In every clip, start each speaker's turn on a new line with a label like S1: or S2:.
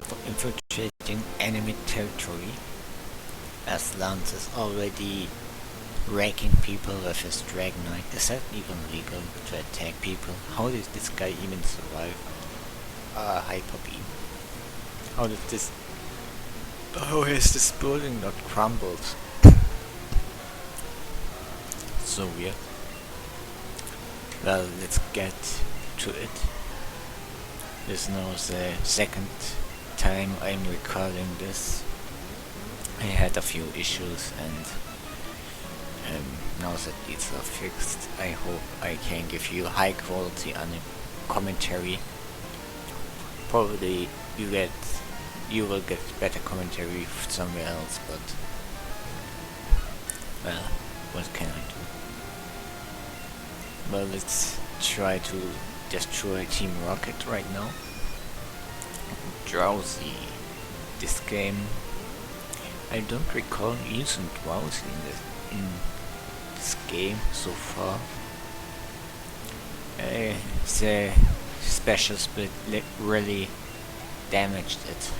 S1: for infiltrating enemy territory, as Lance is already raking people with his Dragonite. Is that even legal to attack people? How did this guy even survive Hyper Beam? How did this... How has this building not crumbled? So weird. Well, let's get to it. This is now the second time I'm recording this. I had a few issues, and now that these are fixed, I hope I can give you high quality commentary. Probably you will get better commentary somewhere else, but well, what can I do? Well, let's try to destroy Team Rocket right now. Drowsy. This game, I don't recall using Drowsy in this game so far. The special split really damaged it.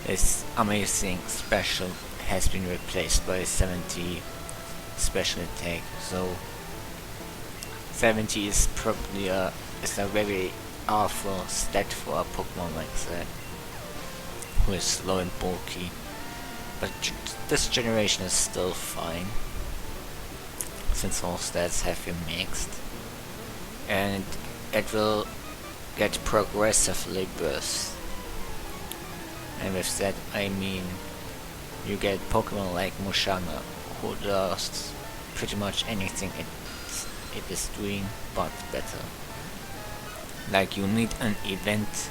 S1: This amazing special has been replaced by 70 special attack, so 70 is probably a very powerful stat for a Pokemon like that, who is slow and bulky. But this generation is still fine, since all stats have been mixed, and it will get progressively burst. And with that I mean you get Pokemon like Mushana, who does pretty much anything it is doing, but better. Like, you need an event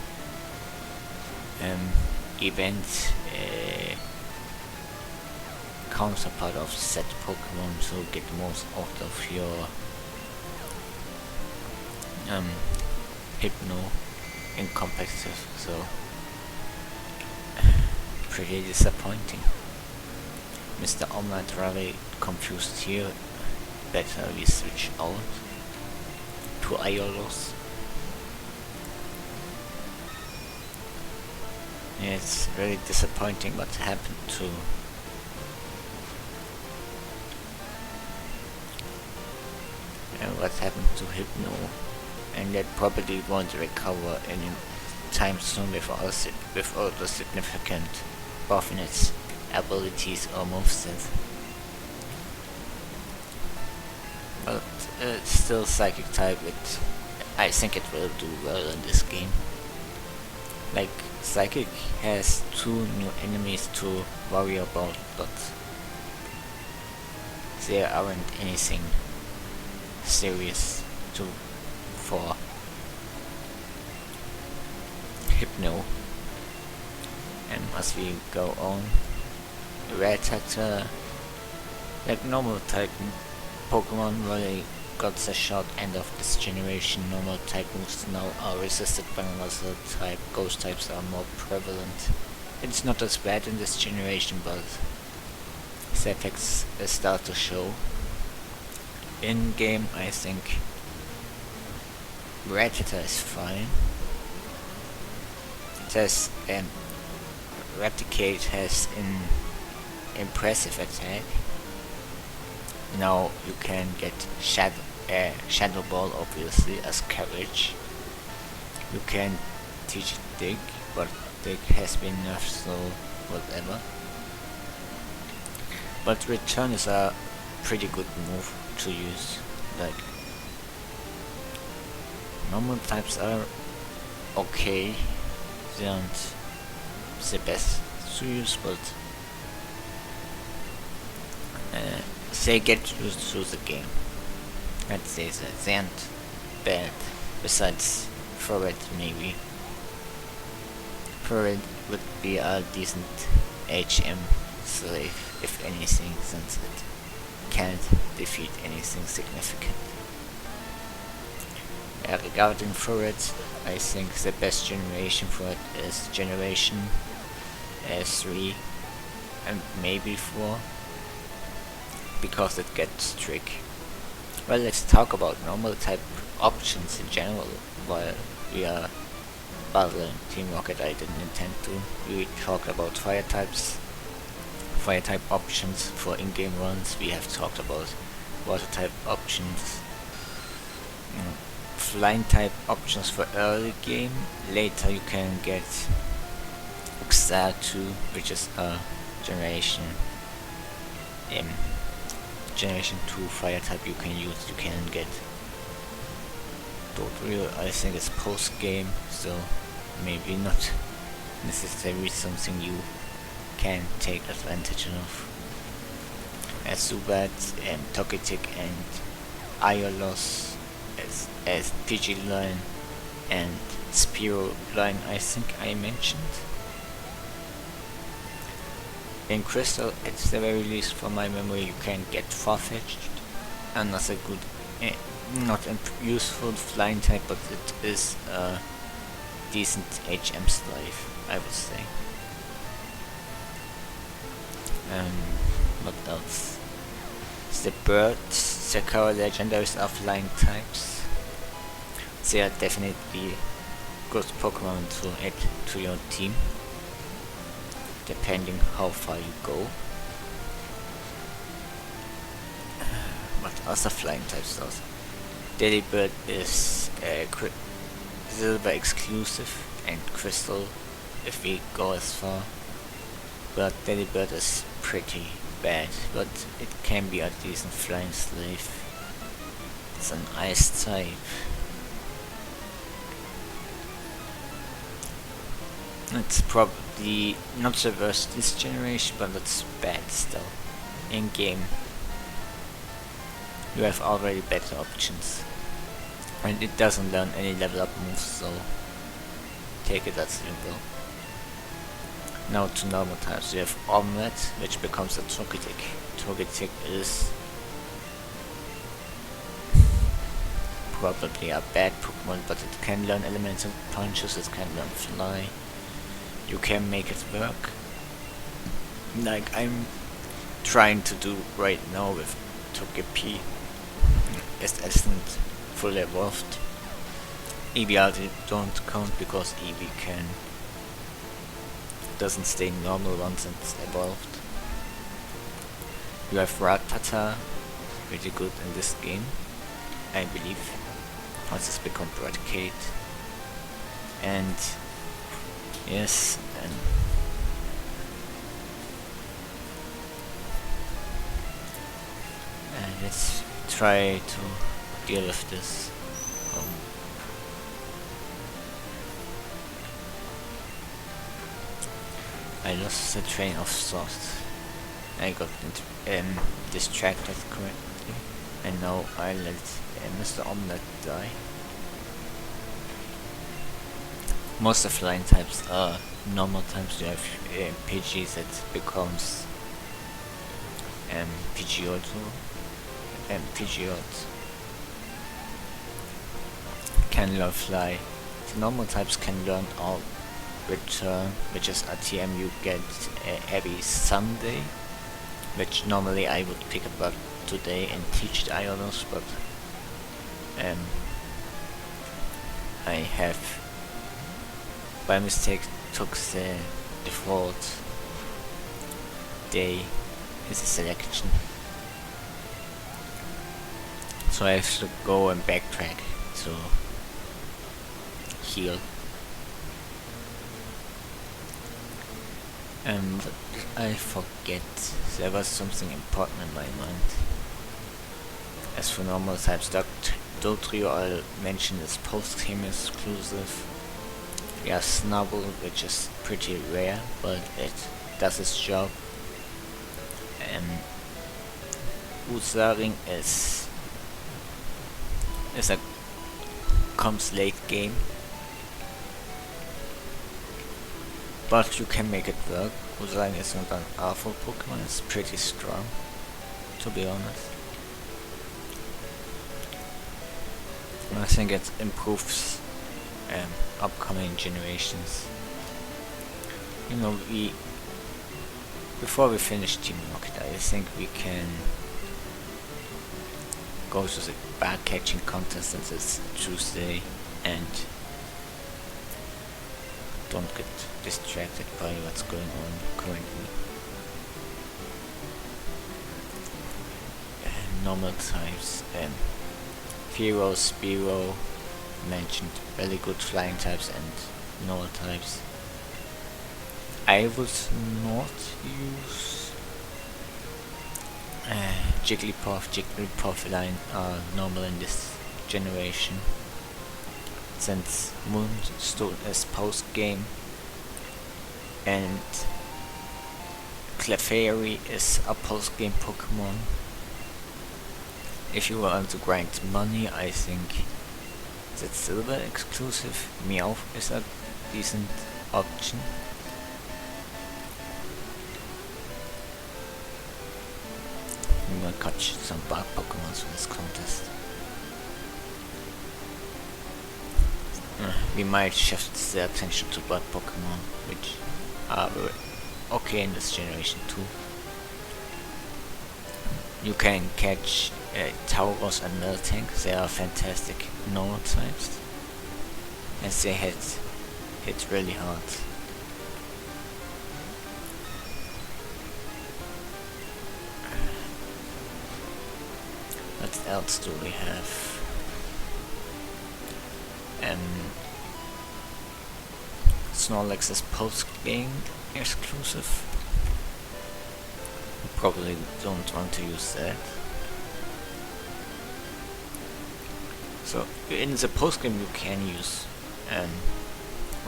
S1: counterpart of set Pokemon to get most out of your Hypno in competitive, so pretty disappointing. Mr. Omlet really confused here. Better we switch out to Aiolos. Yeah, it's really disappointing what happened to Hypno, and that probably won't recover any time soon without the significant buff in its abilities or moveset. But still Psychic type, I think it will do well in this game. Like, Psychic has 2 new enemies to worry about, but there aren't anything serious for Hypno. And as we go on, Rattata, like normal type Pokemon, really got the short end of this generation. Normal type moves now are resisted by another type. Ghost types are more prevalent. It's not as bad in this generation, but the effects start to show. In game, I think Rattata is fine. Replicate has an impressive attack. Now you can get Shadow Ball, obviously, as courage. You can teach Dig, but Dig has been nerfed, so whatever. But Return is a pretty good move to use. Like, normal types are okay, they aren't the best to use, but they get used to the game. I'd say that they aren't bad, besides Forward maybe. Forward would be a decent HM slave, if anything, since it can't defeat anything significant. Regarding Forward, I think the best generation for it is Generation 3 and maybe 4, because it gets tricky. Well, let's talk about normal type options in general while we are But Team Rocket I didn't intend to. We talked about fire types, fire type options for in-game runs. We have talked about water type options, flying type options for early game. Later you can get Xatu, which is a generation 2 fire type you can use. You can get Dodrio, I think it's post game, so maybe not necessarily something you can take advantage of. As Zubat, Togetic and Aiolos as Pidgeline and Spearoline I think I mentioned. In Crystal, at the very least from my memory, you can get Farfetch'd, another good, not a useful flying type, but it is a decent HM slave, I would say. What else? The birds, the Kara legendaries are flying types. They are definitely good Pokemon to add to your team, depending how far you go. What other flying types are? Delibird is Silver exclusive and Crystal if we go as far. But Delibird is pretty bad, but it can be a decent flying slave. It's an ice type. It's probably not the worst this generation, but it's bad still. In game, you have already better options, and it doesn't learn any level up moves, so take it as you will. Now to normal types, we have Omlet, which becomes a Togetic. Togetic is probably a bad Pokemon, but it can learn elemental punches, it can learn fly. You can make it work, like I'm trying to do right now with Togepi. It isn't fully evolved. Eevee I don't count because Eevee doesn't stay normal once it's evolved. You have Rattata, pretty good in this game, I believe, once it's become Eradicate. And yes, and let's try to deal with this. I lost the train of thought. I got distracted correctly, and now I let Mr. Omlet die. Most of flying types are normal types. You have Pidgey that becomes Pidgeotto, and Pidgeot can learn fly. The normal types can learn all Return, which is a TM you get every Sunday, which normally I would pick up today and teach the Aiolos, but I have by mistake took the default day as a selection, so I have to go and backtrack to heal. But I forget, there was something important in my mind. As for normal types, Dodrio I'll mention is post-game exclusive. We have Snubble, which is pretty rare, but it does its job. Usaring comes late game, but you can make it work. Usaring is not an awful Pokemon, it's pretty strong, to be honest. And I think it improves upcoming generations. You know, before we finish Team Rocket, I think we can go to the bag catching contest on this Tuesday and don't get distracted by what's going on currently. Normal types, Fearow, Spearow, mentioned really good flying types and normal types. I would not use Jigglypuff line are normal in this generation, since Moonstone is post game and Clefairy is a post game Pokemon. If you want to grind money, I think that Silver exclusive Meowth is a decent option. We might catch some bug Pokemon for this contest. We might shift the attention to bug Pokemon, which are okay in this generation too. You can catch Tauros and Miltank. They are fantastic normal types, and they hit really hard. What else do we have? Snorlax is post-game exclusive. Probably don't want to use that. So in the post game you can use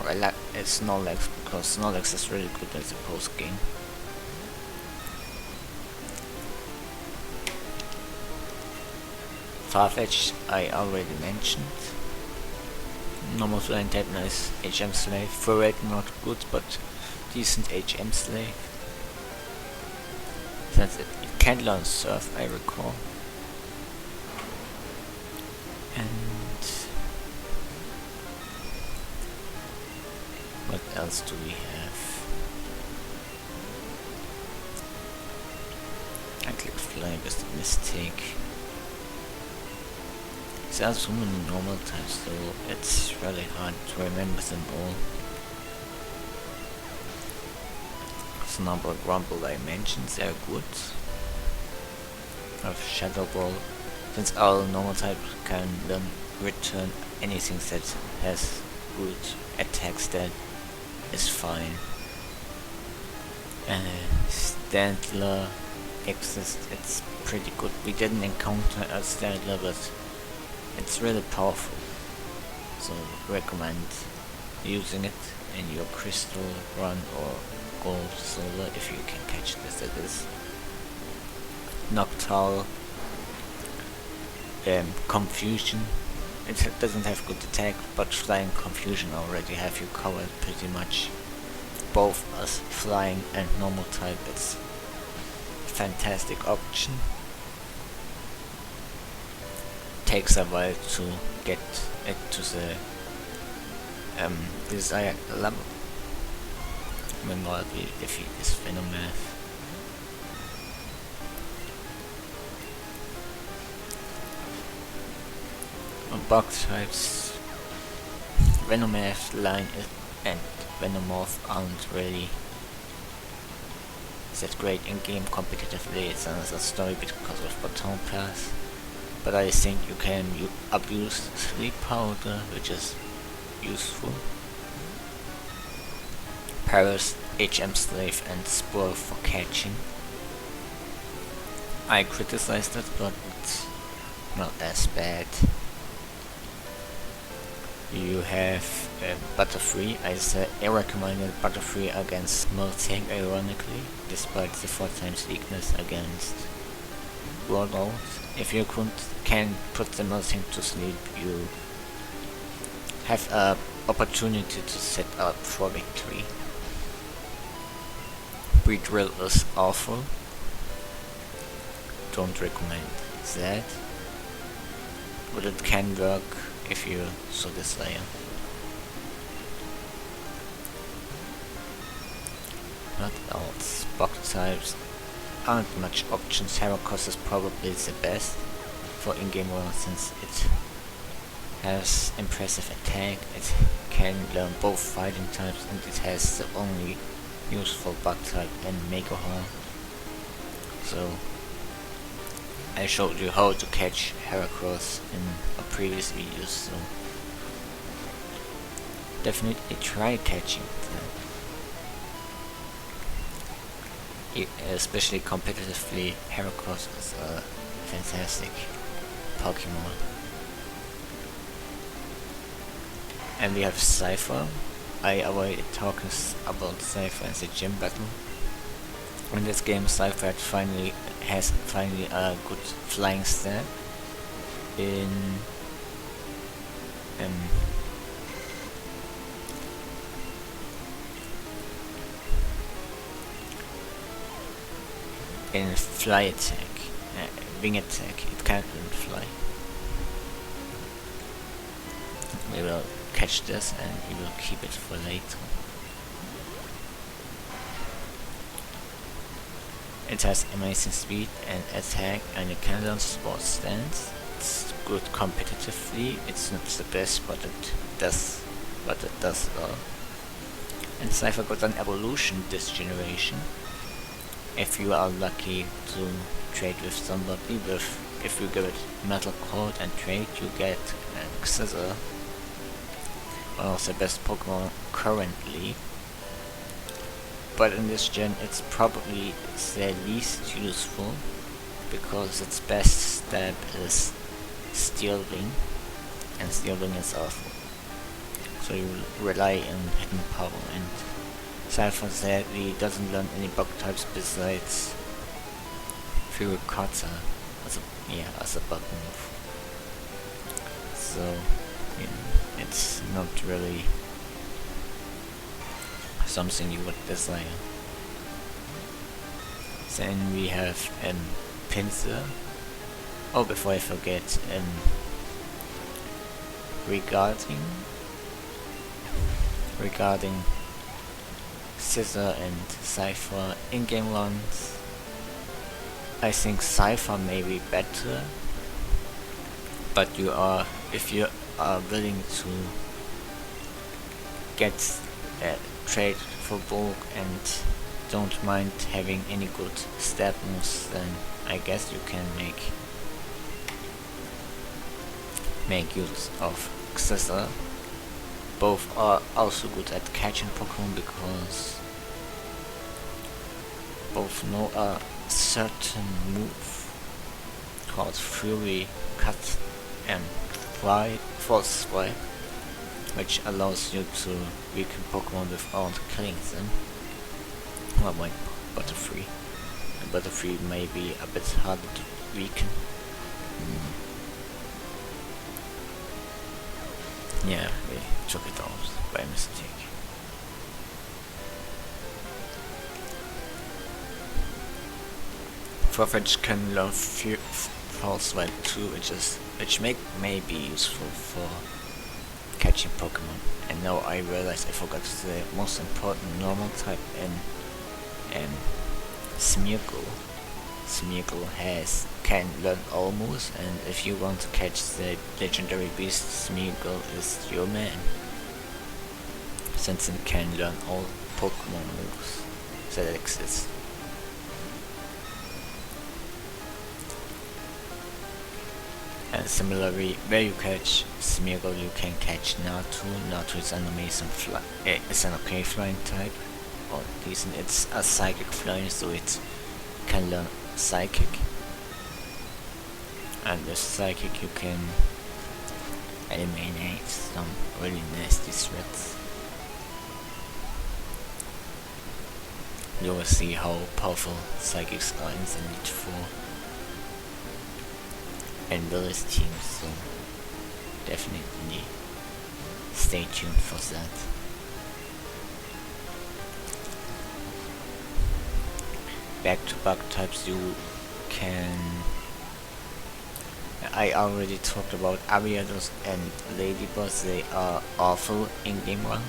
S1: Snorlax, because Snorlax is really good as a post game. Farfetch'd I already mentioned. Normal flying type, nice HM Slave. Ferret not good, but decent HM Slave. Since it can learn Surf, I recall. And what else do we have? I clicked Fly was a mistake. There are so many normal types, so it's really hard to remember them all. Snowball, Grumble I mentioned, they are good. Of Shadow Ball, since all normal types can then return anything that has good attack stat is fine. Stantler exists, it's pretty good. We didn't encounter a Stantler, but it's really powerful, so recommend using it in your Crystal run or Gold Silver if you can catch this, that is. Noctowl, Confusion, it doesn't have good attack, but Flying Confusion already have you covered pretty much. Both as flying and normal type, it's a fantastic option. Takes a while to get it to the desired level. Meanwhile we defeat this Venomoth. On bug types, Venomoth line and Venomoth aren't really that great in game competitively. It's another story because of Baton Pass. But I think you can abuse Sleep Powder, which is useful. Paras, HM Slave and Spore for catching. I criticized it, but it's not as bad. You have Butterfree. I recommended Butterfree against Miltank ironically, despite the 4x weakness against Warlord. If you can put the Miltank to sleep, you have an opportunity to set up for victory. Breedrill is awful. Don't recommend that. But it can work if you so desire. What else? Bug types. Aren't much options. Heracross is probably the best for in-game run, since it has impressive attack, it can learn both fighting types, and it has the only useful bug type in Mega Horn. So I showed you how to catch Heracross in a previous video, so definitely try catching them. Especially competitively, Heracross is a fantastic Pokemon. And we have Cypher. I avoided talking about Cypher as a gym battle. In this game, Cypher has finally a good flying stat. In fly attack, wing attack, it can't even fly. We will catch this and we will keep it for later. It has amazing speed and attack, and it can learn sport stance. It's good competitively, it's not the best, but it does well. And Cypher got an evolution this generation. If you are lucky to trade with somebody, if you give it Metal Coat and trade, you get Scissor, one of the best Pokemon currently. But in this gen it's probably the least useful, because its best stab is Steel Wing, and Steel Wing is awful. So you rely on hidden power, and Cypher sadly doesn't learn any bug types besides Furikata as a bug move. So it's not really something you would desire. Then we have Pinsir. Oh, before I forget, regarding Scissor and Cypher in-game runs, I think Cypher may be better, but if you are willing to get a trade for bulk and don't mind having any good stab moves, then I guess you can make use of Scissor. Both are also good at catching Pokemon, because both know a certain move called Fury Cut and False Swipe, which allows you to weaken Pokemon without killing them. Well, like Butterfree. And Butterfree may be a bit harder to weaken. Yeah, we took it out by mistake. Farfetch can learn False Swipe too, which may be useful for catching Pokemon. And now I realize I forgot the most important normal type in Smeargle. Smeargle can learn all moves, and if you want to catch the legendary beast, Smeargle is your man, since it can learn all Pokemon moves that exist. And similarly, where you catch Smeargle, you can catch Natu. Natu is an amazing it's an okay flying type, or decent. It's a psychic flying, so it can learn Psychic. And with Psychic you can eliminate some really nasty threats. You will see how powerful Psychics are in the Elite Four and Willis team, so definitely stay tuned for that. Back to bug types, you can... I already talked about Aiolos and Ladybugs. They are awful in-game run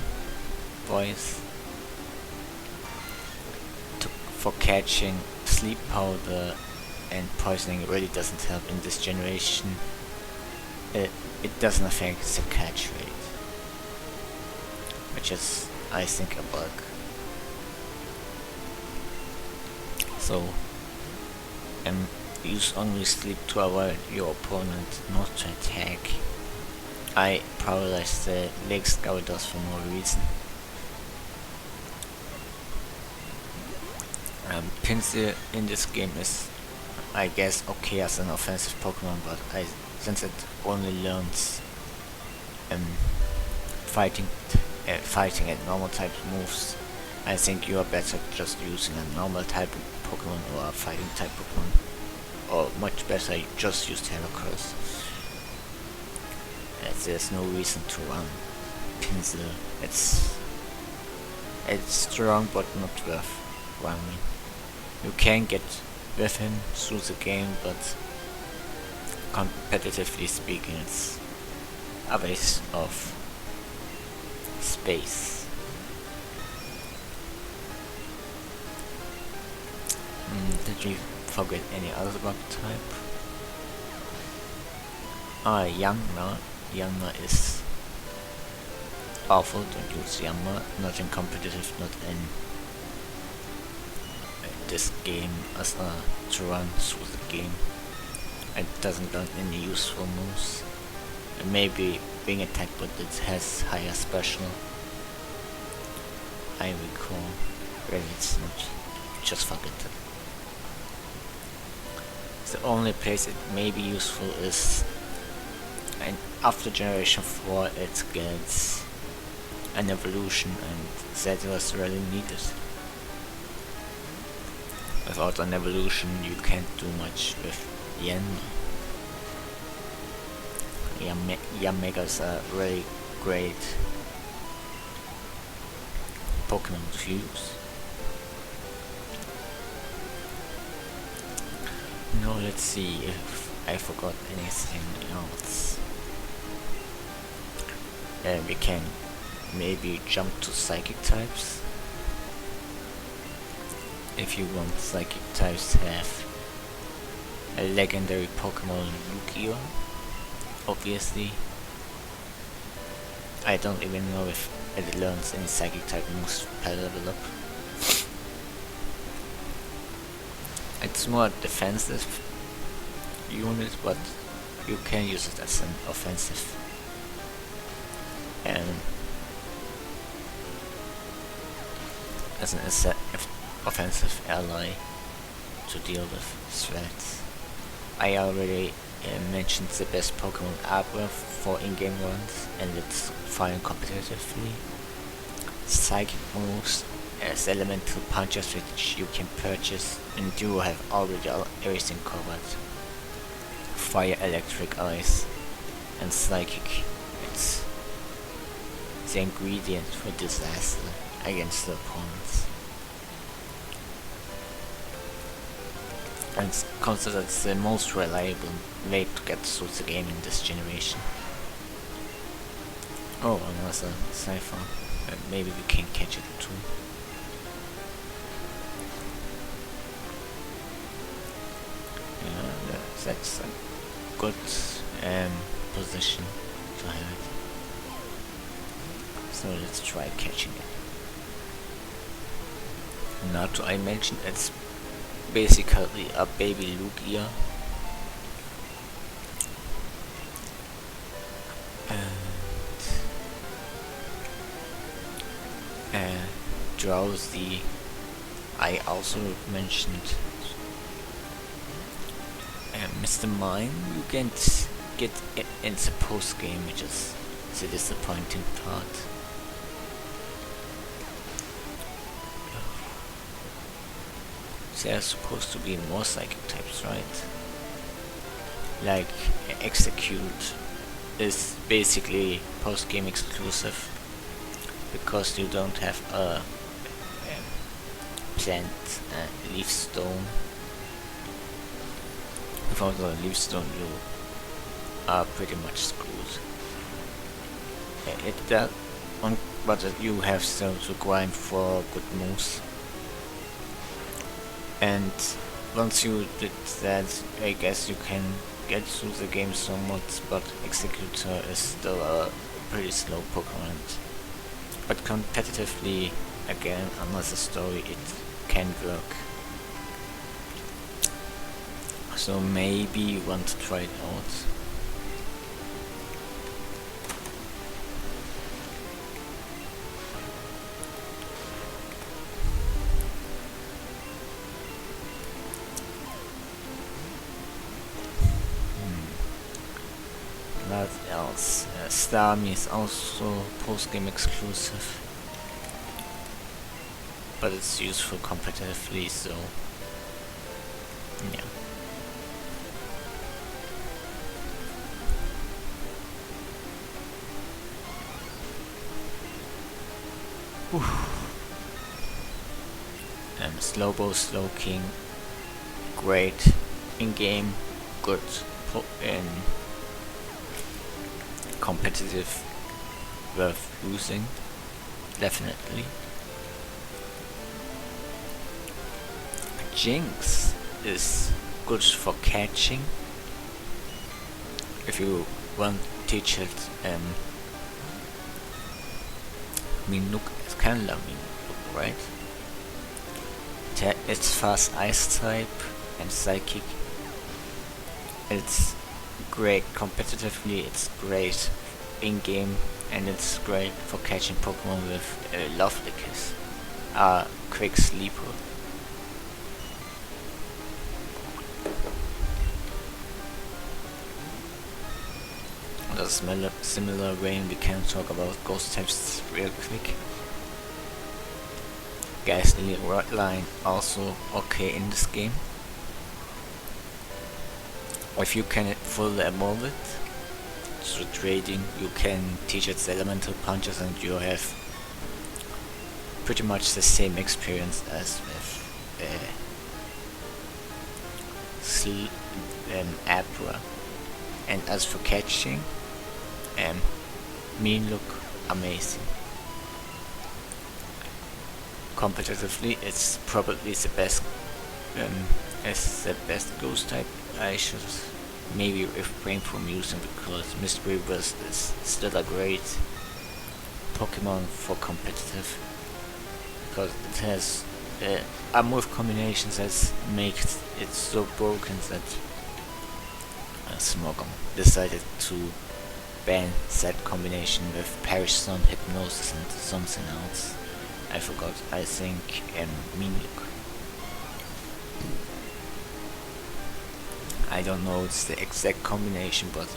S1: boys. For catching Sleep Powder and Poisoning, really doesn't help in this generation. it doesn't affect the catch rate, which is, I think, a bug. So, use only sleep to avoid your opponent not to attack. I paralyzed the leg scouters for no reason. Pinsir in this game is, I guess, okay as an offensive Pokemon, but since it only learns fighting at normal type moves, I think you are better just using a normal type Pokemon or a fighting type Pokemon, or much better just use Terracross. There's no reason to run Pinsir. It's strong but not worth running. You can get with him through the game, but competitively speaking, it's a waste of space. Did we forget any other bug type? Yanma. Yanma is awful. Don't use Yanma. Not in competitive, not in this game as to run through the game. It doesn't learn any useful moves. Maybe wing attack, but it has higher special. I recall. Really, it's not. Just forget it. The only place it may be useful is, and after generation 4 it gets an evolution, and that was really needed. Without an evolution you can't do much with Yanma. Yanmega's a really great Pokemon to use. Now let's see if I forgot anything else. We can maybe jump to psychic types. If you want psychic types, have a legendary Pokemon Lugia. Obviously, I don't even know if it learns any psychic type moves per level up. It's more defensive unit, but you can use it as an offensive. And as an offensive ally to deal with threats. I already mentioned the best Pokemon artwork for in-game runs, and it's fine competitively. Psychic moves as elemental punches, which you can purchase, and you have already everything covered. Fire, electric, ice, and psychic. It's the ingredient for disaster against the opponents. And it's considered the most reliable way to get through the game in this generation. Oh, another Cypher. Maybe we can catch it too. Yeah, that's a good position to have it. So let's try catching it. Now I mentioned it's basically a baby Lugia. And Drowsy, I also mentioned. Mr. Mime, you can't get in the post game, which is the disappointing part. There are supposed to be more psychic types, right? Like Execute is basically post-game exclusive because you don't have a plant leaf stone. Without the leaf stone you are pretty much screwed. But you have still to grind for good moves. And once you did that, I guess you can get through the game somewhat, but Executor is still a pretty slow Pokemon. But competitively, again, another story, it can work. So maybe you want to try it out. What else? Starmie is also post-game exclusive, but it's useful competitively, so yeah. Slowbo, Slowking, great in-game, good in competitive, worth using, definitely. Jinx is good for catching. If you want to teach it, Minuk is kind of Minuk, right? It's fast ice type and psychic. It's great competitively, it's great in game, and it's great for catching Pokemon with Lovely Kiss, a quick sleeper. On a similar vein, we can talk about ghost types real quick. Ghastly Line also okay in this game. If you can fully evolve it through trading, you can teach its elemental punches and you have pretty much the same experience as with Abra. And as for catching, look amazing. Competitively, it's probably the best ghost type. I should maybe refrain from using because Mystery Burst is still a great Pokemon for competitive, because it has a move combinations that makes it so broken that Smogom decided to ban that combination with Perish Sun, Hypnosis and something else. I forgot, I think Minuk. I don't know it's the exact combination, but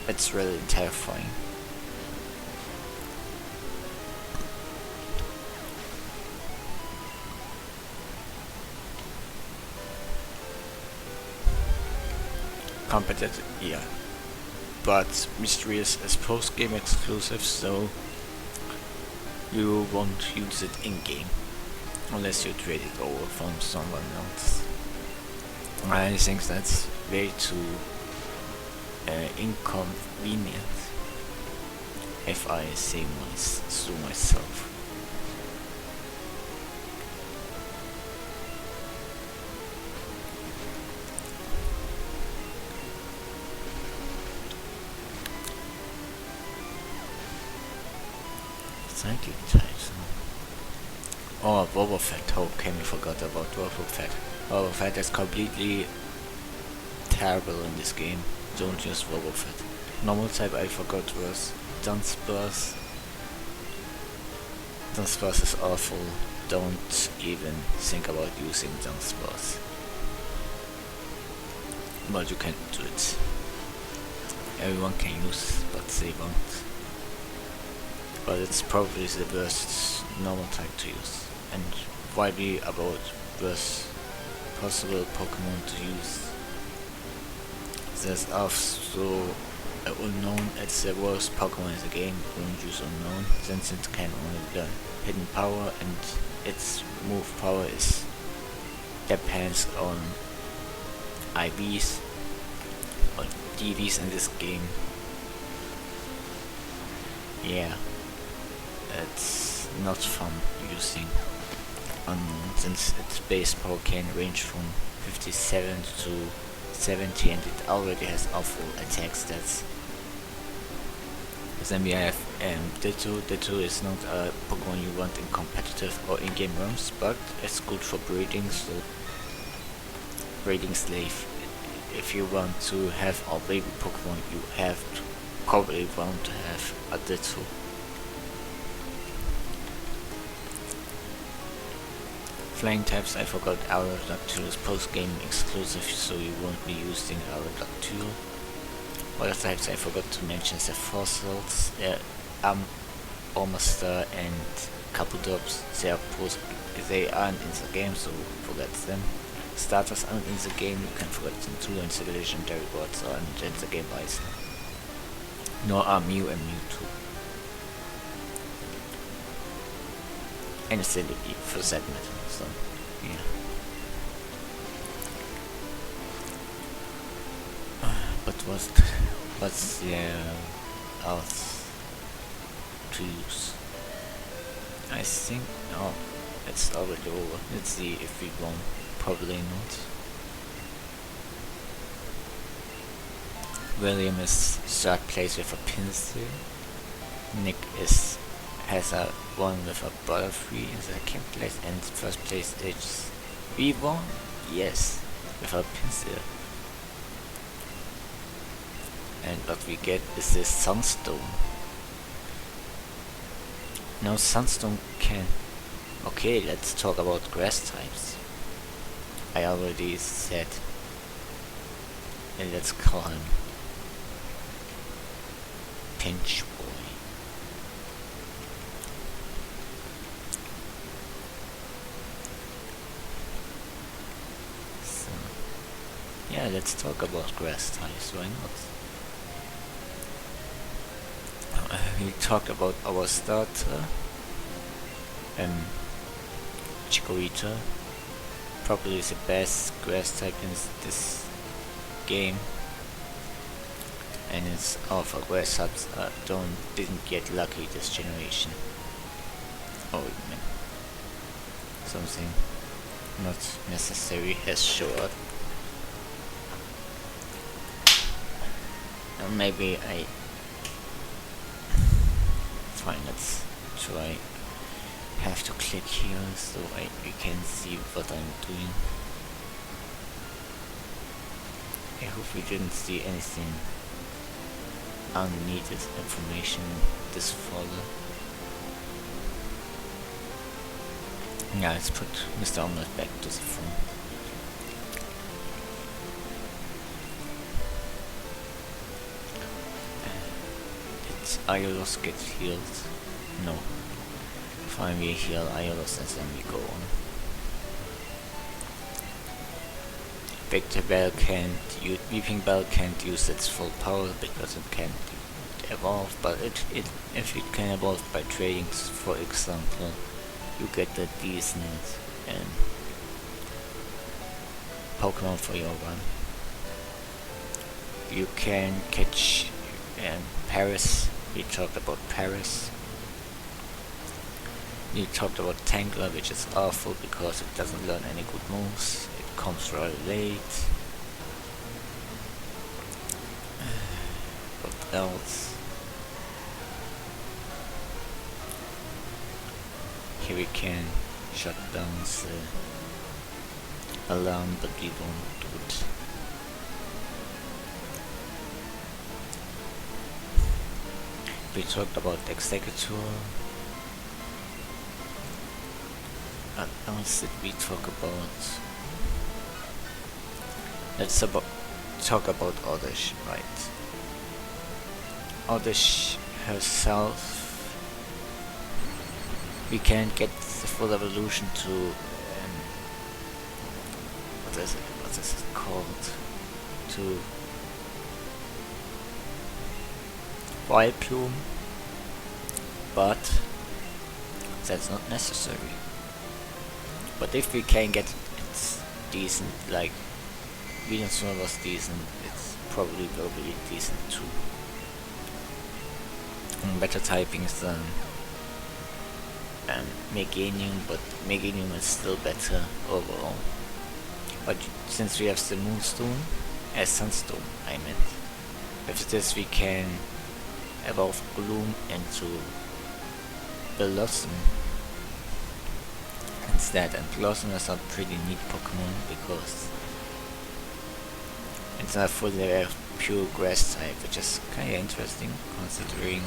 S1: it's really terrifying. Competitive, yeah. But Mysterious is post-game exclusive, so you won't use it in-game unless you trade it over from someone else. I think that's way too inconvenient, if I say so myself. Psychic types. Oh, Wobbuffet. How can we forget about Wobbuffet? Wobbuffet is completely terrible in this game. Don't use Wobbuffet. Normal type I forgot was Dunsparce. Dunsparce is awful. Don't even think about using Dunsparce. But you can do it. Everyone can use, but they won't. But it's probably the worst normal type to use, and widely about worst possible Pokemon to use. There's also Unknown, it's the worst Pokemon in the game. Don't use Unknown, since it can only learn Hidden Power, and its move power depends on IVs or DVs in this game. Yeah. It's not fun using Unknown, since its base power can range from 57 to 70 and it already has awful attack stats. Then we have Ditto. Ditto is not a Pokemon you want in competitive or in-game rooms, but it's good for breeding, so breeding slave. If you want to have a baby Pokemon, you have to probably want to have a Ditto. Flying types, I forgot Aerodactyl is post-game exclusive, so you won't be using Aerodactyl. Water types, I forgot to mention the fossils, Ormaster and Capodrops. They aren't in the game, so forget them. Starters aren't in the game, you can forget them too, and the legendary boards aren't in the game either. Nor are Mew and Mewtwo. And Celebi for that matter, so yeah. But what's there else to use? I think, oh, it's already over. Let's see if we won. Probably not. William is third place with a Pinsir. Nick has a one with a Butterfree in second place, and first place is V1, yes, with a Pinsir. And what we get is this Sunstone. Now Sunstone can... Okay, let's talk about grass types. I already said. And let's call him Pinch Boy. So, yeah, let's talk about grass types, why not? We talked about our starter, Chikorita, probably the best grass type in this game, and it's all for grass types didn't get lucky this generation. Oh man, something not necessary has showed up. Maybe fine, let's try. Have to click here so you can see what I'm doing. I hope we didn't see anything unneeded information in this folder. Yeah, let's put Mr. Omlet back to the phone. Did Aiolos get healed? No. Fine, we heal Aiolos and then we go on. Weeping Bell can't use its full power because it can't evolve, but if it can evolve by trading, for example, you get a decent Pokemon for your run. You can catch Paras. We talked about Paras. We talked about Tangler, which is awful because it doesn't learn any good moves. It comes rather late. What else? Here we can shut down the alarm, but we won't do it. We talked about Executor. What else did we talk about? Let's talk about Oddish, right? Oddish herself, we can't get the full evolution to what is it called? To Vileplume, but that's not necessary. But if we can get it's decent, like Venusaur was decent, it's probably will be decent too. Better typings than Meganium, but Meganium is still better overall. But since we have the Moonstone, Sunstorm, I meant. With this we can evolve Gloom into Blossom instead, and Blossom is a pretty neat Pokemon because it's not fully pure grass type, which is kinda interesting considering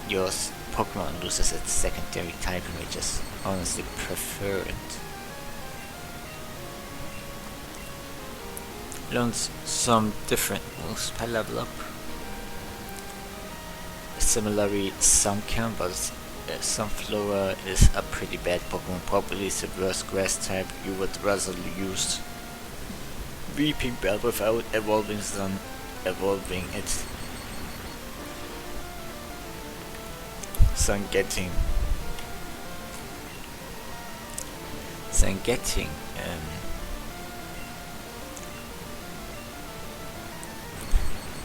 S1: your Pokemon loses its secondary typing, which is honestly preferred. Learns some different moves per level up. Similarly, Sunken, but Sunflower is a pretty bad Pokemon, probably the worst grass type. You would rather use Weeping Bell without evolving it. Getting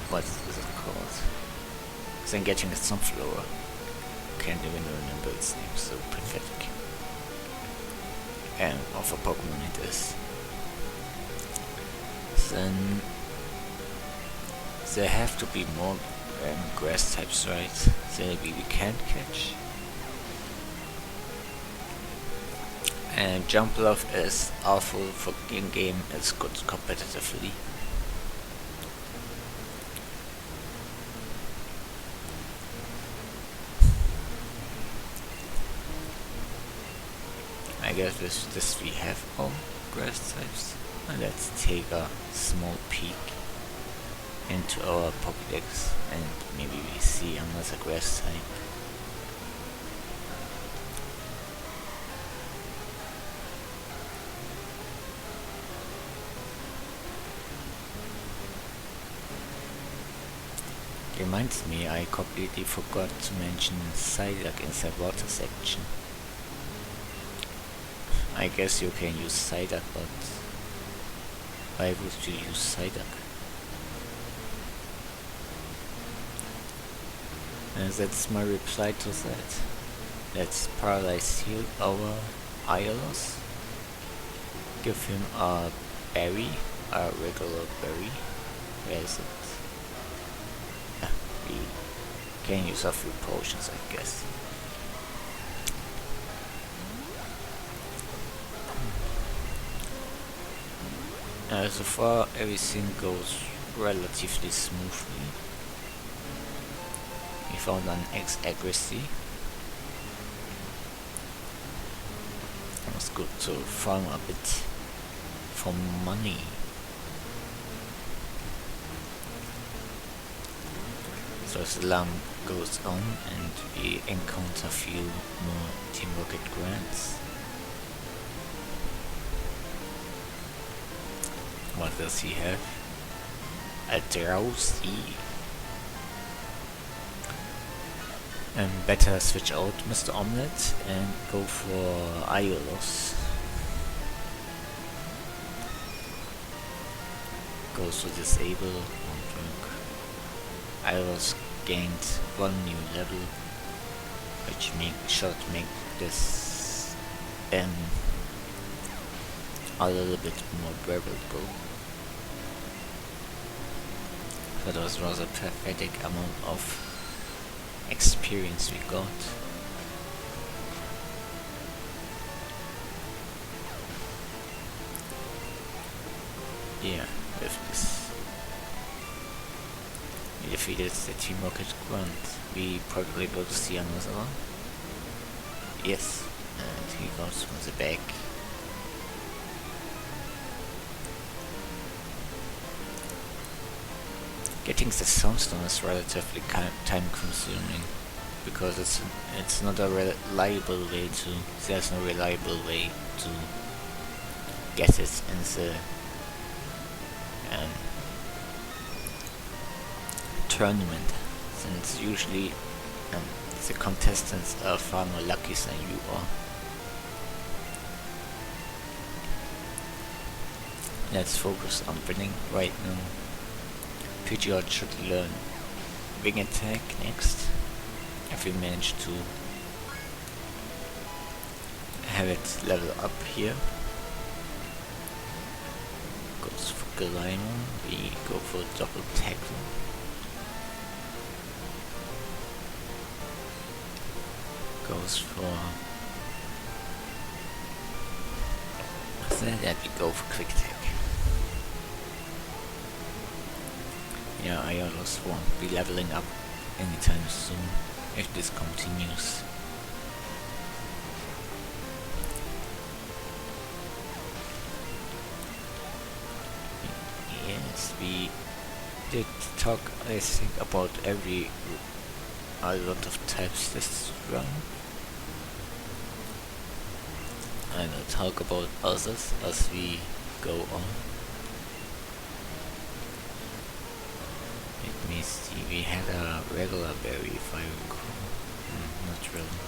S1: what is it called? Getting a Sunflower. Can't even remember its name, so pathetic. And of a Pokemon it is. Then there have to be more grass types, right? So maybe we can catch. And Jump Love is awful for in-game, it's good competitively. I guess with this we have all grass types. And let's take a small peek into our Pokédex and maybe we see another grass type. Reminds me, I completely forgot to mention Psyduck in the water section. I guess you can use Psyduck, but why would you use Psyduck? And that's my reply to that. Let's paralyze heal our Aiolos. Give him a berry, a regular berry. Where is it? We can use a few potions, I guess. So far everything goes relatively smoothly. We found an X-Aggressy. It was good to farm a bit for money. So as the alarm goes on and we encounter a few more Team Rocket grants. What does he have? A Drowsy. And better switch out Mr. Omlet and go for Aiolos. Goes to disable. Aiolos gained one new level, which should make this a little bit more bearable. That was rather pathetic amount of experience we got. Yeah, with this we defeated the Team Rocket grunt. We probably will see another one. Yes, and he goes from the back. Getting the Soundstone is relatively time consuming because it's not a reliable way to. There's no reliable way to get it in the tournament, since usually the contestants are far more lucky than you are. Let's focus on winning right now. Pidgeot should learn Wing Attack next, if we manage to have it level up here. Goes for Gleimon, we go for double tackle. Goes for that we go for quick attack. Yeah, Aiolos won't be leveling up anytime soon if this continues. Yes, we did talk, I think, about a lot of types this round. I will talk about others as we go on. Let me see, we had a regular berry if I recall. Not really.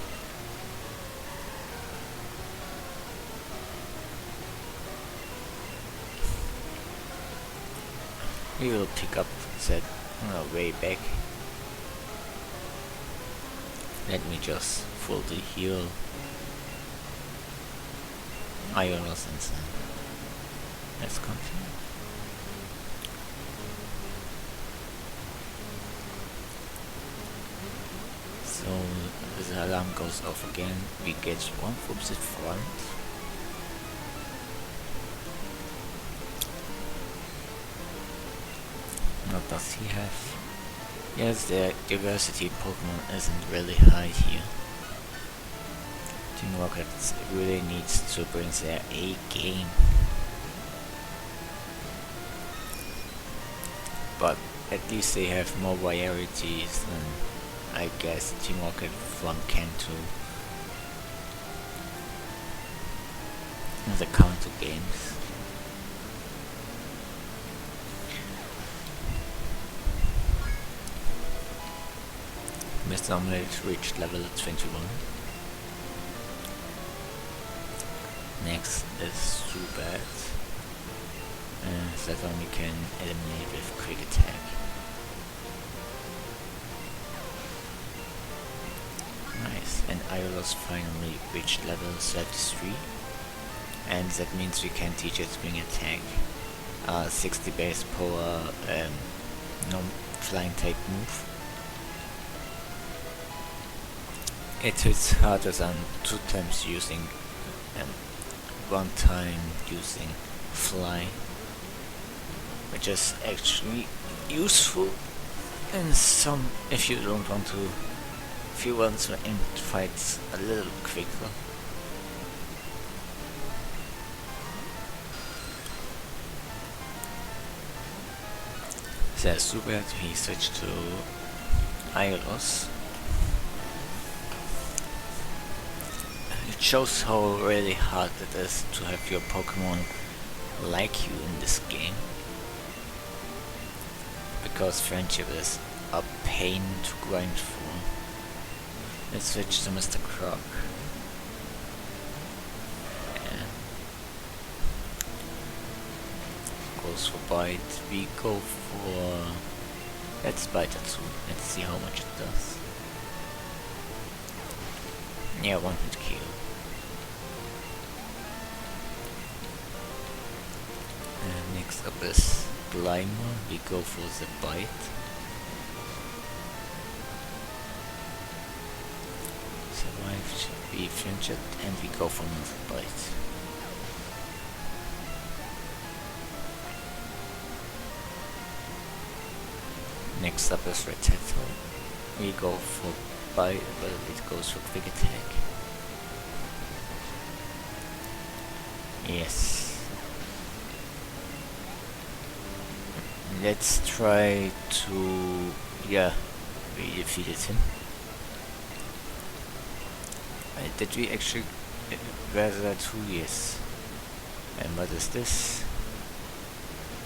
S1: We will pick up that on our way back. Let me just fully heal Aiolos and then let's continue. So the alarm goes off again. We get one from the front. What does he have? Yes, the diversity Pokemon isn't really high here. Team Rocket really needs to bring their A game. But at least they have more varieties than I guess Team Rocket from Kanto. The Kanto games. Mr. Omlet reached level 21. Next is Zubat. That one we can eliminate with quick attack. Nice, and Aiolos finally reached level 33. And that means we can teach it Wing Attack. 60 base power, no flying type move. It hits harder than 2 times using and 1 time using fly, which is actually useful in some if you want to end fights a little quicker. There's Zubat, he switched to Aiolos. It shows how really hard it is to have your Pokemon like you in this game. Because friendship is a pain to grind for. Let's switch to Mr. Croc. And goes for Bite. We go for... Let's Bite it too. Let's see how much it does. Yeah, 1 hit kill. Next up is Gleimon. We go for the Bite. Survived, we flinch it, and we go for another Bite. Next up is Rattata. We go for Bite, but it goes for quick attack. Yes. Let's try to... yeah, we defeated him. Did we actually... where's that 2 years? And what is this?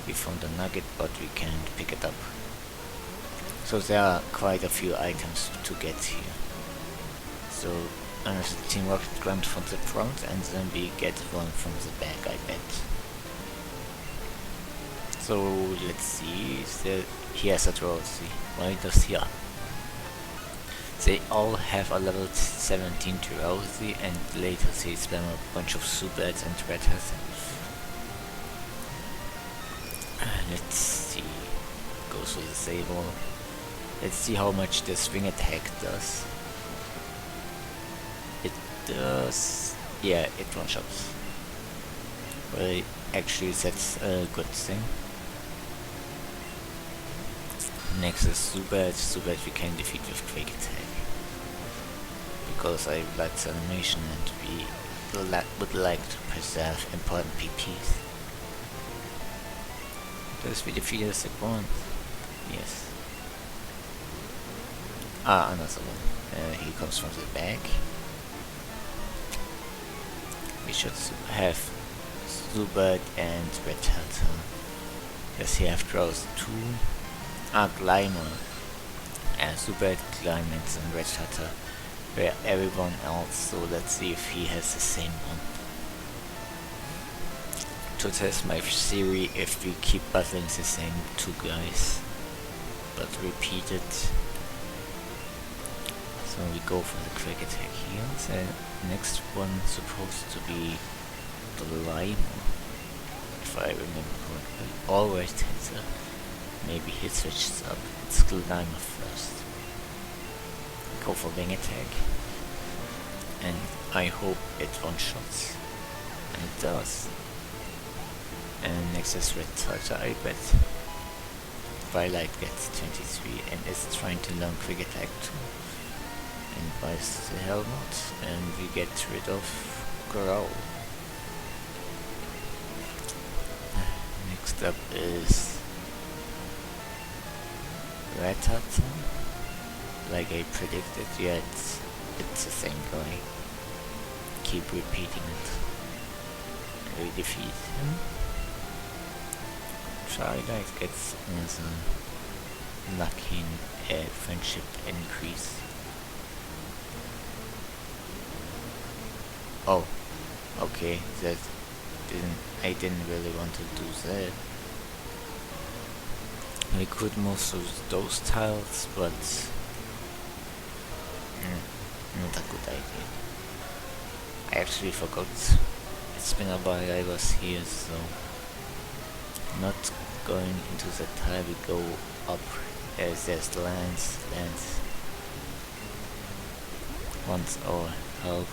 S1: We found a nugget, but we can't pick it up. So there are quite a few items to get here. So, the Team Rocket grant from the front, and then we get one from the back, I bet. So let's see, he has a Drowsy. Why does he? They all have a level 17 Drowsy, and later they spam a bunch of Zubats and Rattata. Let's see. Goes for the Sable. Let's see how much this wing attack does. It does... yeah, it one-shots. Well, actually that's a good thing. Next is Zubat. Zubat we can defeat with Quick Attack. Because I like the animation and we would like to preserve important PPs. Does we defeat the second? Yes. Ah, another one. He comes from the back. We should have Zubat and Rattata. Does he have draws too? Ah, Glimmer. And Zubat, Glimmer and Rattata were everyone else, so let's see if he has the same one. To test my theory, if we keep battling the same two guys, but repeat it. So we go for the Quick Attack here. The next one supposed to be the Glimmer, if I remember correctly. Always hits up. Maybe he switches up. It's Glimmer first. Go for Wing Attack. And I hope it one-shots. And it does. And next is Rattata, I bet. Twilight gets 23 and is trying to learn Quick Attack too. And buys the helmet, and we get rid of Growl. Next up is Rattata. Like I predicted, yeah, it's the same guy. Keep repeating it. And we defeat him. Twilight gets another lucky friendship increase. Oh, okay, I didn't really want to do that. We could move through those tiles, but not a good idea. I actually forgot. It's been a while I was here, so not going into the tile. We go up. There's lands. Wants our help.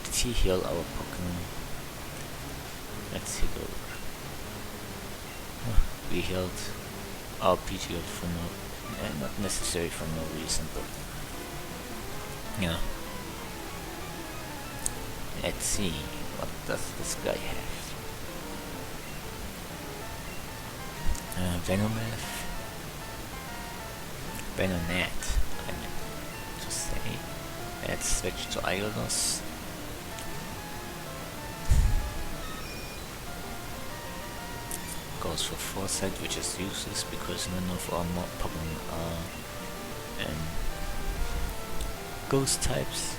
S1: Did he heal our Pokemon? Let's see go. We healed our Pidgeotto for not necessarily for no reason, but yeah. Let's see, what does this guy have? Venonat, I meant to say. Let's switch to Aiolos. Goes for Foresight, which is useless because none of our Pokemon are ghost types.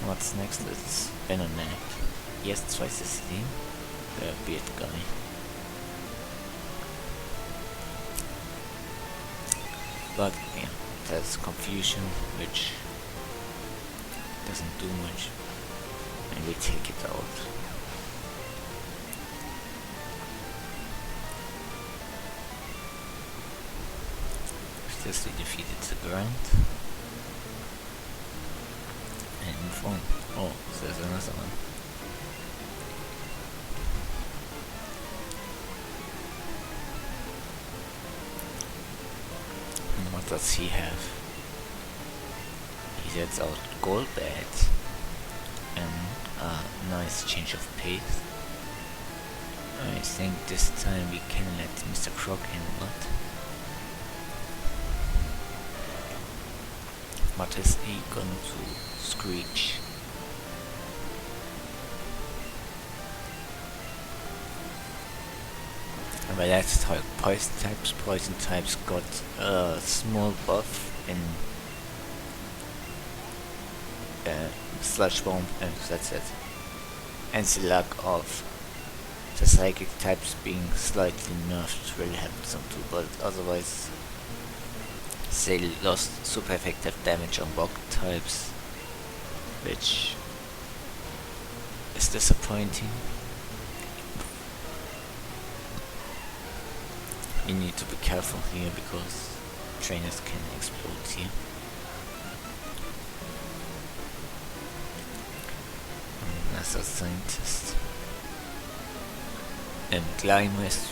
S1: What's next is Venonat. Yes, twice the same. The beard guy. But yeah, there's confusion, which doesn't do much, and we take it out. With this we defeated the ground and move on. Oh, there's another one. And what does he have? He sets out Golbat and a nice change of pace. I think this time we can let Mr. Croc in. What is he going to screech? But that's poison types got a small buff in Sludge Bomb, and that's it. And the luck of the psychic types being slightly nerfed really helped them too, but otherwise they lost super effective damage on rock types, which is disappointing. You need to be careful here because trainers can explode here. As a scientist. And Climber is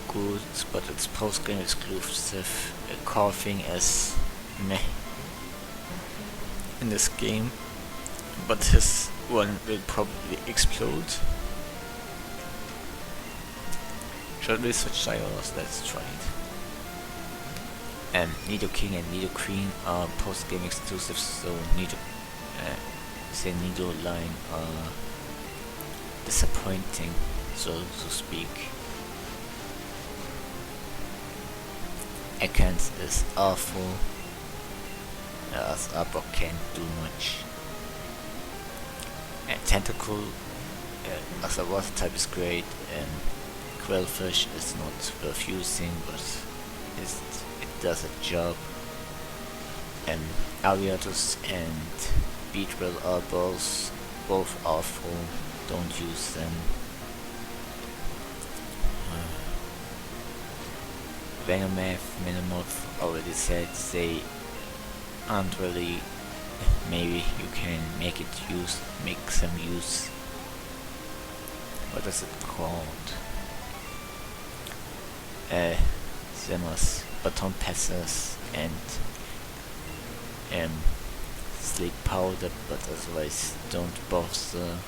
S1: good, but it's post-game exclusive. Coughing is meh in this game, but his one will probably explode. Should we switch Aiolos? Let's try it. Nidoking and Nidoqueen are post-game exclusives, so Nido line are disappointing, so to speak. Ekans is awful, as Arbok can't do much. And Tentacle as a water type is great, and Quillfish is not worth using, but it does a job. And Ariados and Beedrill are both awful, don't use them. Venomoth already said they aren't really, maybe you can make some use. What is it called? Zemos, Baton Passers and Sleep Powder, but otherwise don't bother.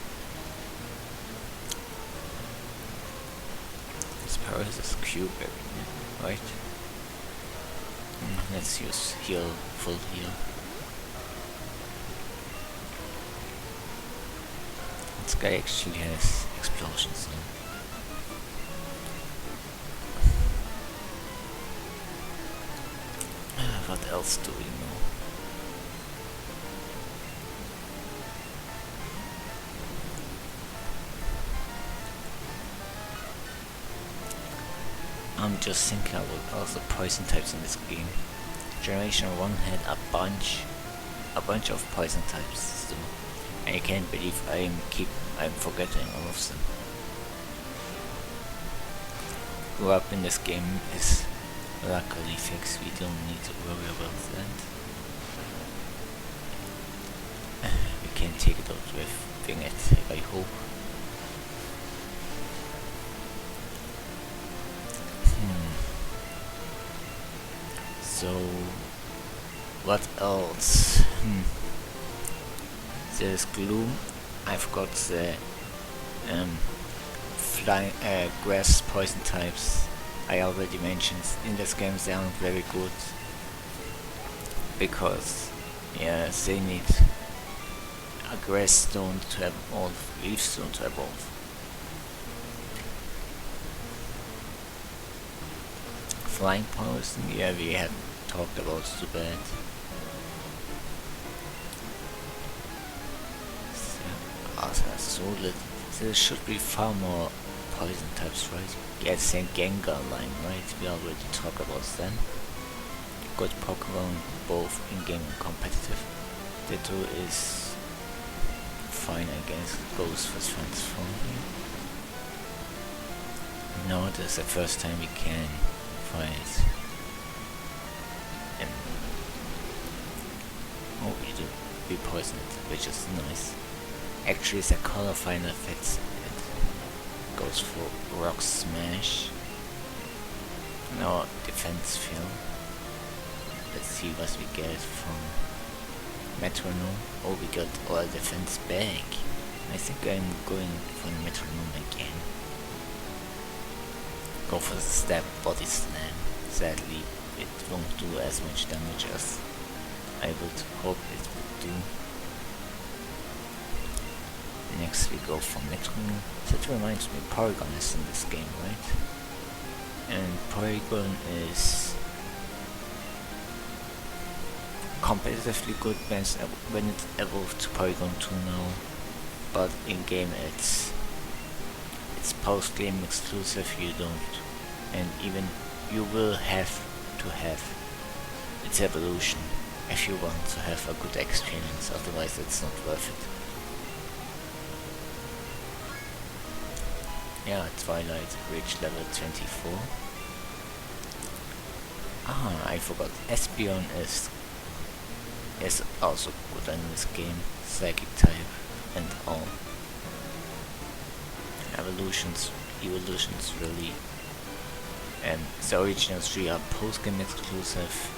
S1: This Paras is cube, right? Let's use full heal. This guy actually has explosions on. What else do we know? I'm just thinking about all the poison types in this game. Generation 1 had a bunch of poison types, so I can't believe I'm forgetting all of them. Grow up in this game is luckily fixed, we don't need to worry about that. We can take it out with Winged, I hope. So, what else? There's Gloom. I forgot the grass poison types. I already mentioned in this game they aren't very good because they need a grass stone to evolve, leaf stone to evolve. Flying poison, we have talked about too bad. Solid. There should be far more poison types, right? Yeah, the same Gengar line, right? We already talked about them. Good Pokemon both in-game and competitive. Ditto is fine, I guess. Goes for transform here. No, this is the first time we can fight. Oh, we poison it, which is nice. Actually, the color finder fits it. Goes for Rock Smash. No defense field. Let's see what we get from Metronome. Oh, we got our defense back. I think I'm going for the Metronome again. Go for the Stab Body Slam. Sadly, it won't do as much damage as I would hope it would do. Next we go for Metronome. That reminds me, Porygon is in this game, right? And Porygon is competitively good when it evolved to Porygon 2 now, but in game it's post-game exclusive, you don't, and even you will have to have its evolution if you want to have a good experience, otherwise it's not worth it. Yeah, Twilight reached level 24. Ah, I forgot. Espeon is also good in this game. Psychic type and all. Evolutions really. And the original 3 are post-game exclusive.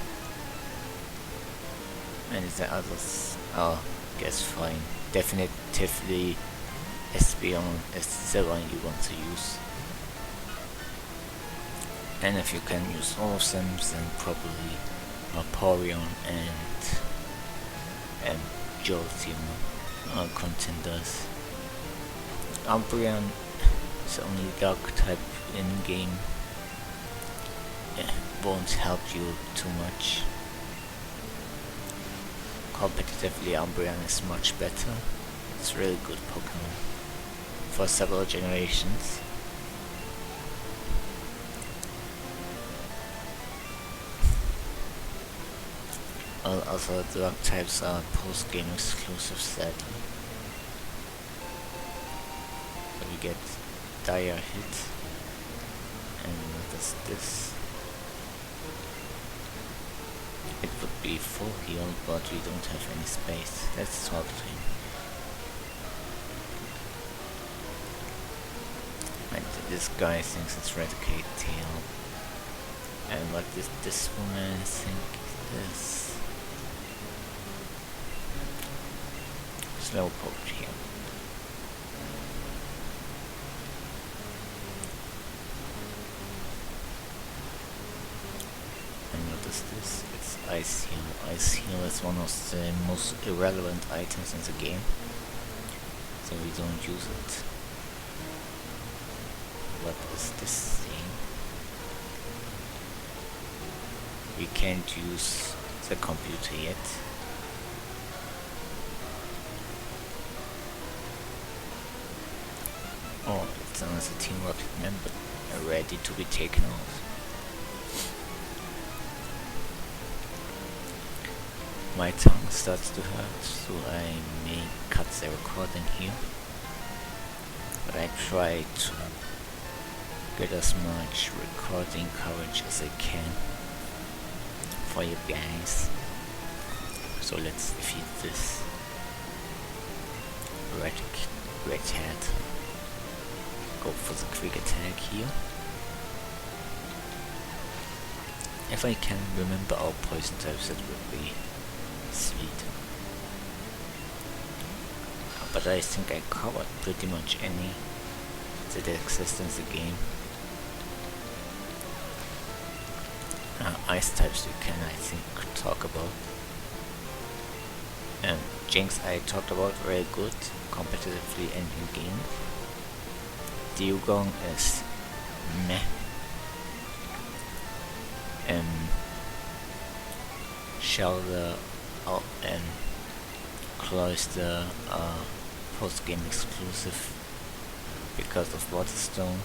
S1: And the others are, guess, fine. Definitively Espeon is the one you want to use. And if you can use all of them, then probably Vaporeon and Jolteon are contenders. Umbreon is the only dark type in game. Won't help you too much. Competitively, Umbreon is much better. It's a really good Pokemon for several generations. All other drug types are post-game exclusive, sadly. So we get Dire Hit. And what is this? It would be full heal, but we don't have any space. Let's talk to him. And this guy thinks it's Eradicate Tail. And what does this woman think is? Slowpoke here. And what is this? It's Ice Heal. Ice Heal is one of the most irrelevant items in the game, so we don't use it. What is this thing? We can't use the computer yet. Oh, it's another Team Rocket member ready to be taken out. My tongue starts to hurt, so I may cut the recording here. But I try to get as much recording coverage as I can for you guys. So let's defeat this red hat. Go for the quick attack here. If I can remember our poison types, that would be sweet. But I think I covered pretty much any that exist in the game. Ice types we can, I think, talk about. Jinx I talked about, very good competitively and in game. Dewgong is meh. Shelter and Cloyster are post-game exclusive because of Waterstone,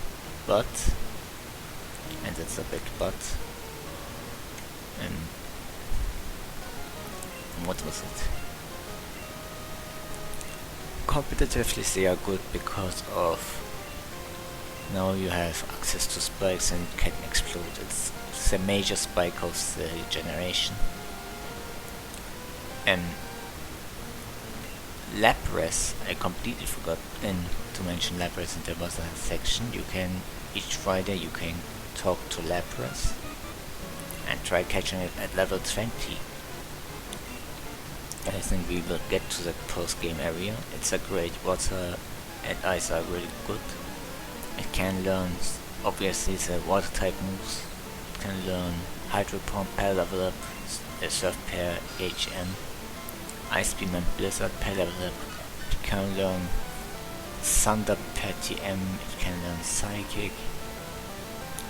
S1: but, and that's a big but, what was it? Competitively they are good because of now you have access to spikes and can explode. It's a major spike of the generation. Lapras, I completely forgot to mention Lapras, and there was a section each Friday you can talk to Lapras and try catching it at level 20. I think we will get to that post-game area. It's a great water and ice are really good. It can learn, obviously, the water type moves. It can learn Hydro Pump per level up, Surf per HM, Ice Beam and Blizzard per level up. It can learn Thunder per TM, it can learn Psychic.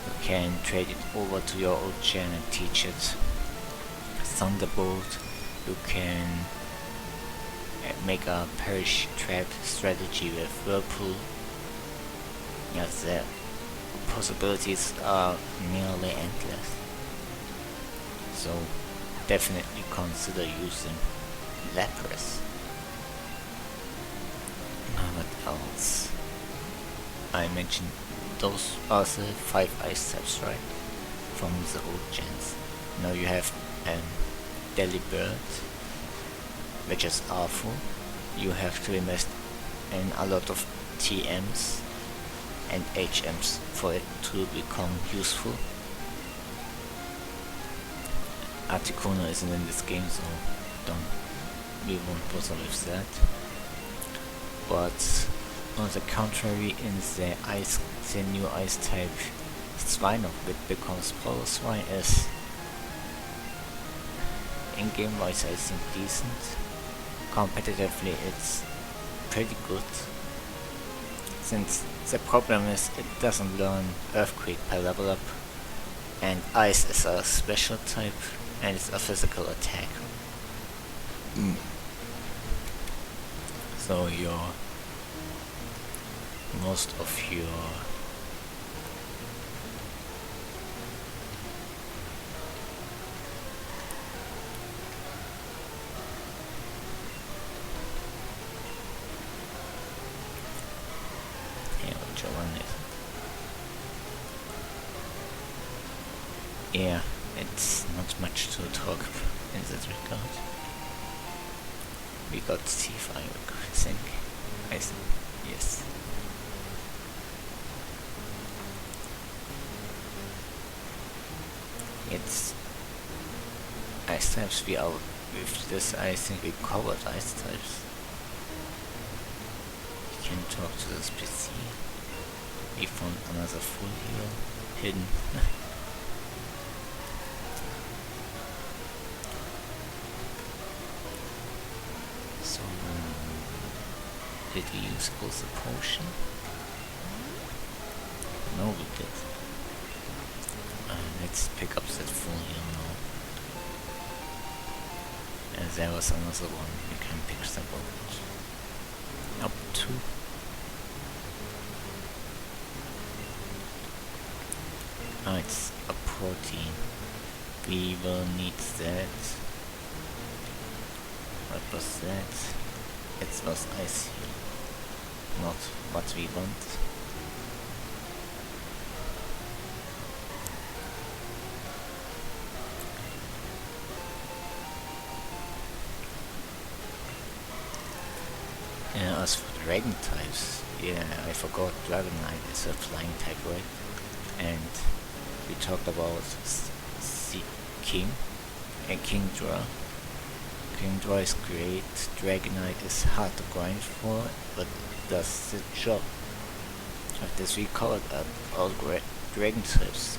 S1: You can trade it over to your old gen and teach it Thunderbolt. You can make a Perish Trap strategy with Whirlpool. Yes, the possibilities are nearly endless. So definitely consider using Lapras. Now what else? I mentioned those are the 5 ice types, right? From the old gens. Now you have Delibird, which is awful. You have to invest in a lot of TMs and HMs for it to become useful. Articuno isn't in this game, so we won't bother with that. But on the contrary, in the new ice type Swinub, it becomes Swine is in game wise I think decent. Competitively it's pretty good, since the problem is it doesn't learn Earthquake per level up, and Ice is a special type and it's a physical attack. So most of your which one is it? Yeah, it's not much to talk in that regard. We got T5, I think, yes. It's ice types we are with this. I think we covered ice types. We can talk to this PC. We found another full hero hidden. So did we use both the potion? No, we did. Let's pick up that full hero now. And there was another one, we can pick them out. Up 2. Ah, it's a protein. We will need that. What was that? It was ice here. Not what we want. As for dragon types, yeah, I forgot Dragonite is a flying type, right? And we talked about King and Kingdra. Kingdra is great, Dragonite is hard to grind for, but does the job. Of this we covered up all dragon types,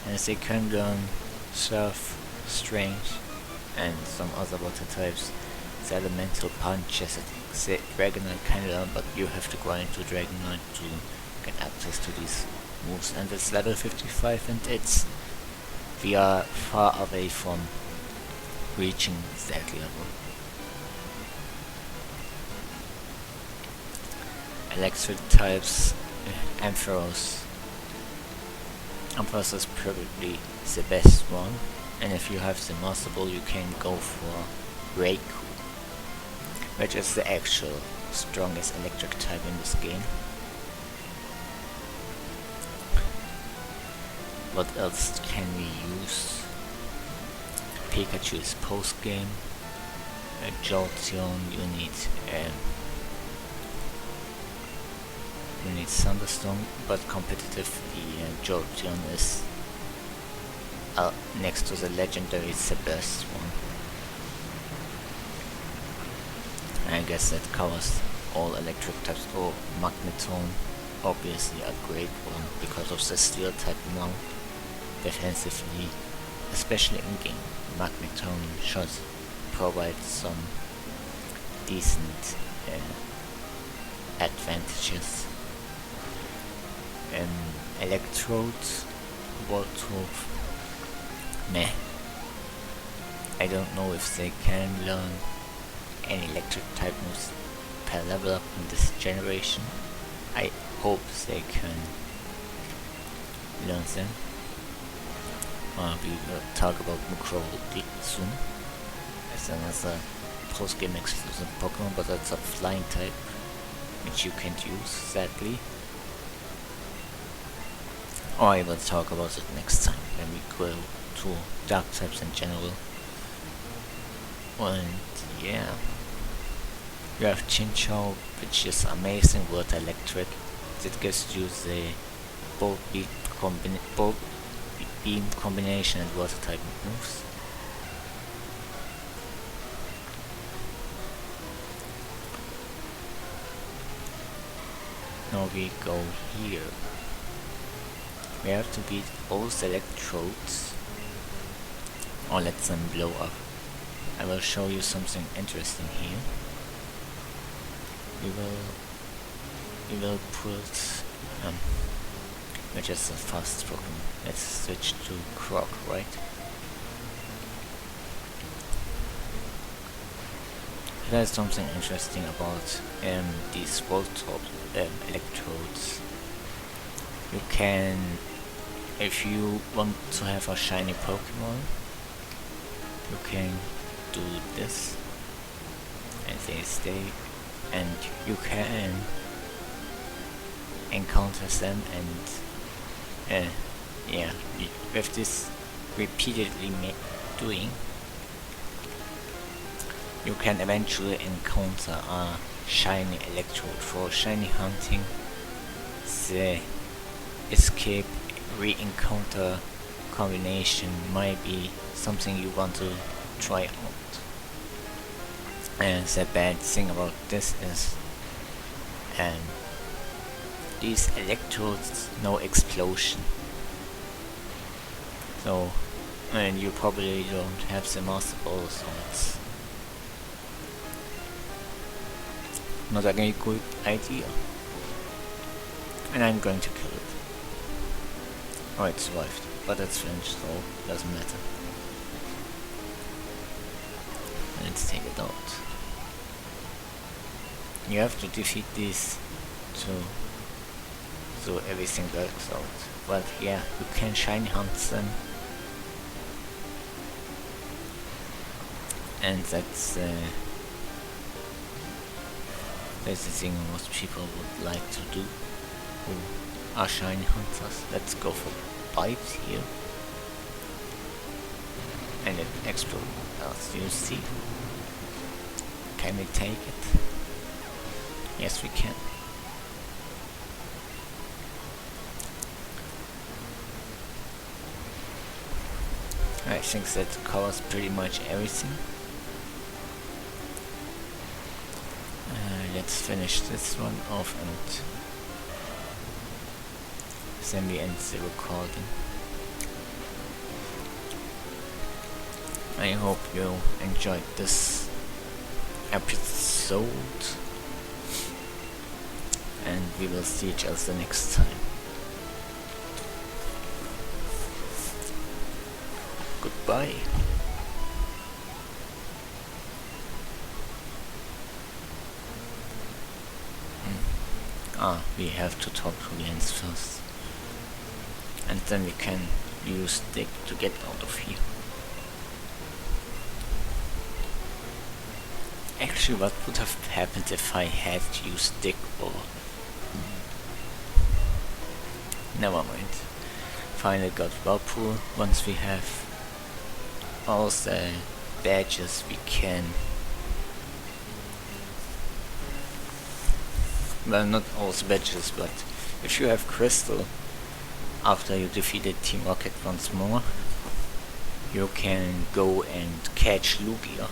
S1: and they can learn Surf, Strange, and some other water types. The elemental punches the Dragonite can learn, but you have to grind to Dragonite to get access to these moves, and it's level 55 and we are far away from reaching that level. Electric types, Ampharos. Ampharos is probably the best one, and if you have the Master Ball you can go for Raikou, which is the actual strongest electric type in this game. What else can we use? Pikachu is post game. Jolteon, you need Thunderstorm, but competitively Jolteon is next to the legendaries the best one. I guess that covers all electric types. Oh, Magneton, obviously a great one because of the steel type now. Defensively, especially in game, Magneton should provide some decent advantages. Electrode, Voltorb, meh. I don't know if they can learn any electric type moves per level up in this generation. I hope they can learn them. We will talk about Methode soon. As another post-game exclusive Pokemon, but that's a flying type, which you can't use, sadly. Or I will talk about it next time when we go to dark types in general. And yeah, you have Chinchou, which is amazing Water Electric. That gives you the both beam combination and water type moves. Now we go here. We have to beat both electrodes or let them blow up. I will show you something interesting here. We will put which is the fast Pokemon. Let's switch to Croc, right? There's something interesting about these Voltorb electrodes. You can, if you want to have a shiny Pokemon, you can do this and they stay, and you can encounter them, and yeah, with this repeatedly doing, you can eventually encounter a shiny electrode. For shiny hunting, the escape re-encounter combination might be something you want to try out. And the bad thing about this is these electrodes, no explosion. So, and you probably don't have the Master Ball, so it's not a very good idea. And I'm going to kill it. Oh, it survived, but it's finished, so doesn't matter. Let's take it out. You have to defeat these so everything works out. But yeah, you can shiny hunt them. And that's the thing most people would like to do who are shiny hunters. Let's go for bites here. And it explodes, as you see. Can we take it? Yes, we can. I think that covers pretty much everything. Let's finish this one off and then we end the recording. I hope you enjoyed this episode, and we will see each other next time. Goodbye. We have to talk to Lens first, and then we can use Dick to get out of here. Actually, what would have happened if I had used Dick or... Never mind. Finally got Whirlpool. Once we have all the badges, we can... Well, not all the badges, but if you have Crystal, after you defeated Team Rocket once more, you can go and catch Lugia.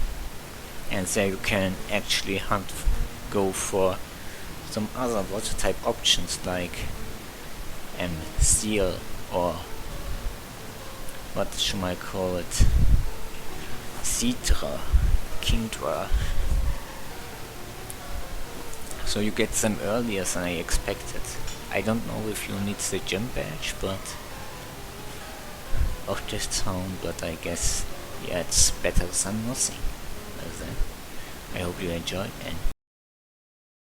S1: And there you can actually go for some other water type options like Steel, or what should I call it, Citra, Kingdra. So you get them earlier than I expected. I don't know if you need the gym badge, but of this town, but I guess yeah, it's better than nothing. I hope you enjoyed, and